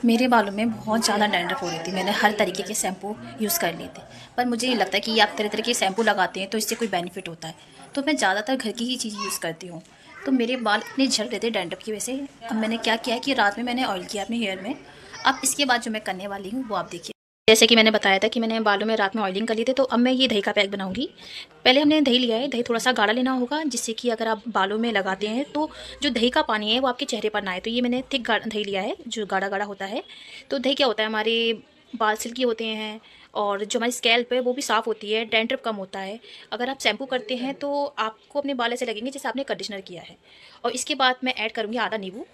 मेरे बालों में बहुत ज़्यादा डैंड्रफ हो रही थी। मैंने हर तरीके के शैम्पू यूज़ कर लिए थे, पर मुझे नहीं लगता कि आप तरह तरह के शैम्पू लगाते हैं तो इससे कोई बेनिफिट होता है। तो मैं ज़्यादातर घर की ही चीज़ यूज़ करती हूँ। तो मेरे बाल इतने झड़ रहे थे डैंड्रफ की वजह से। अब मैंने क्या किया है कि रात में मैंने ऑयल किया अपने हेयर में। अब इसके बाद जो मैं करने वाली हूँ वो आप देखिए। जैसे कि मैंने बताया था कि मैंने बालों में रात में ऑयलिंग कर ली थी, तो अब मैं ये दही का पैक बनाऊंगी। पहले हमने दही लिया है। दही थोड़ा सा गाढ़ा लेना होगा, जिससे कि अगर आप बालों में लगाते हैं तो जो दही का पानी है वो आपके चेहरे पर ना आए। तो ये मैंने थिक दही लिया है जो गाढ़ा गाढ़ा होता है। तो दही क्या होता है, हमारे बाल सिल्की होते हैं और जो हमारी स्कैल्प है वो भी साफ़ होती है, डैंड्रफ कम होता है। अगर आप शैम्पू करते हैं तो आपको अपने बाल ऐसे लगेंगे जैसे आपने कंडीशनर किया है। और इसके बाद मैं ऐड करूँगी आधा नींबू।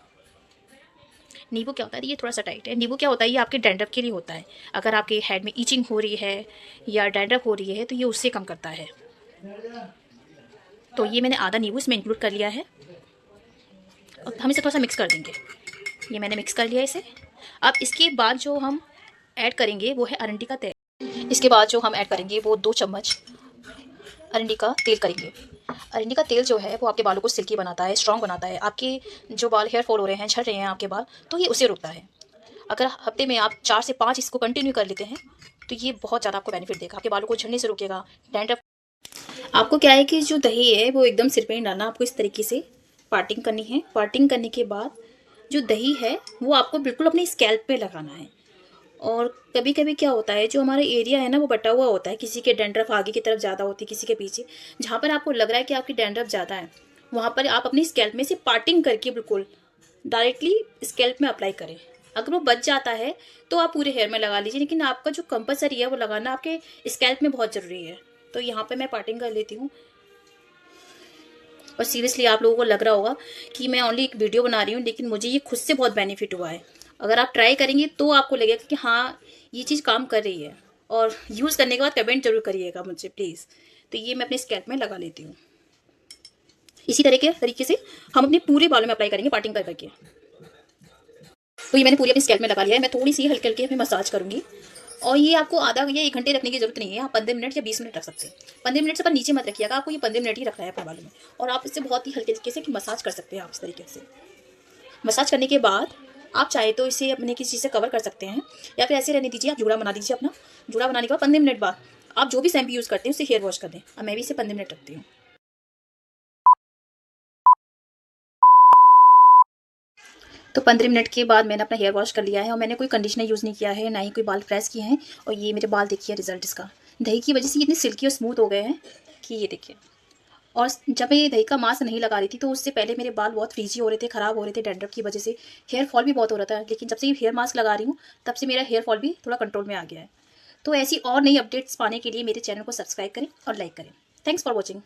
नींबू क्या होता है, ये थोड़ा सा टाइट है। नींबू क्या होता है, ये आपके डैंड्रफ के लिए होता है। अगर आपके हेड में ईचिंग हो रही है या डैंड्रफ हो रही है तो ये उससे कम करता है। तो ये मैंने आधा नींबू इसमें इंक्लूड कर लिया है और हम इसे थोड़ा सा मिक्स कर देंगे। ये मैंने मिक्स कर लिया इसे। अब इसके बाद जो हम ऐड करेंगे वो है अरंडी का तेल। इसके बाद जो हम ऐड करेंगे वो 2 चम्मच अरंडी का तेल करेंगे। अरंडी का तेल जो है वो आपके बालों को सिल्की बनाता है, स्ट्रॉन्ग बनाता है। आपके जो बाल हेयर फॉल हो रहे हैं, झड़ रहे हैं आपके बाल, तो ये उसे रोकता है। अगर हफ्ते में आप 4 से 5 इसको कंटिन्यू कर लेते हैं तो ये बहुत ज़्यादा आपको बेनिफिट देगा। आपके बालों को झड़ने से रोकेगा, डैंड्रफ। आपको क्या है कि जो दही है वो एकदम सिर पे नहीं डालना, आपको इस तरीके से पार्टिंग करनी है। पार्टिंग करने के बाद जो दही है वो आपको बिल्कुल अपने स्कैल्प पे लगाना है। और कभी कभी क्या होता है, जो हमारा एरिया है ना वो बटा हुआ होता है। किसी के डैंड्रफ आगे की तरफ ज़्यादा होती है, किसी के पीछे। जहाँ पर आपको लग रहा है कि आपकी डैंड्रफ ज़्यादा है, वहाँ पर आप अपनी स्कैल्प में से पार्टिंग करके बिल्कुल डायरेक्टली स्कैल्प में अप्लाई करें। अगर वो बच जाता है तो आप पूरे हेयर में लगा लीजिए, लेकिन आपका जो कंपलसरी है वो लगाना आपके स्कैल्प में बहुत ज़रूरी है। तो यहाँ पे मैं पार्टिंग कर लेती हूँ। और सीरियसली आप लोगों को लग रहा होगा कि मैं ओनली एक वीडियो बना रही हूँ, लेकिन मुझे ये खुद से बहुत बेनिफिट हुआ है। अगर आप ट्राई करेंगे तो आपको लगेगा कि हाँ ये चीज़ काम कर रही है। और यूज़ करने के बाद कमेंट जरूर करिएगा मुझे प्लीज़। तो ये मैं अपने स्कैल्प में लगा लेती हूँ। इसी तरीके से हम अपने पूरे बालों में अप्लाई करेंगे पार्टिंग कर करके। तो ये मैंने पूरी अपनी स्कैल्प में लगा लिया है। मैं थोड़ी सी हल्के हल्के मसाज करूँगी। और ये आपको आधा या 1 घंटे रखने की जरूरत नहीं है। आप 15 मिनट या 20 मिनट रख सकते हैं। 15 मिनट से पर नीचे मत रखिएगा, आपको ये 15 मिनट ही रखना है अपने बालों में। और आप इससे बहुत ही हल्के हल्के से मसाज कर सकते हैं। आप इस तरीके से मसाज करने के बाद आप चाहे तो इसे अपने किसी चीज़ से कवर कर सकते हैं, या फिर ऐसे रहने दीजिए। आप जूड़ा बना दीजिए अपना। जूड़ा बनाने के बाद 15 मिनट बाद आप जो भी शैम्पू यूज़ करते हैं उससे हेयर वॉश कर दें। अब मैं भी इसे 15 मिनट रखती हूँ। तो 15 मिनट के बाद मैंने अपना हेयर वॉश कर लिया है और मैंने कोई कंडीशनर यूज़ नहीं किया है, ना ही कोई बाल प्रेस किए हैं। और ये मेरे बाल देखिए रिजल्ट इसका। दही की वजह से ये इतनी सिल्की और स्मूथ हो गए हैं कि ये देखिए। और जब मैं ये दही का मास्क नहीं लगा रही थी तो उससे पहले मेरे बाल बहुत फ्रीजी हो रहे थे, ख़राब हो रहे थे डैंड्रफ की वजह से। हेयर फॉल भी बहुत हो रहा था, लेकिन जब से ये हेयर मास्क लगा रही हूँ तब से मेरा हेयर फॉल भी थोड़ा कंट्रोल में आ गया है। तो ऐसी और नई अपडेट्स पाने के लिए मेरे चैनल को सब्सक्राइब करें और लाइक करें। Thanks for watching.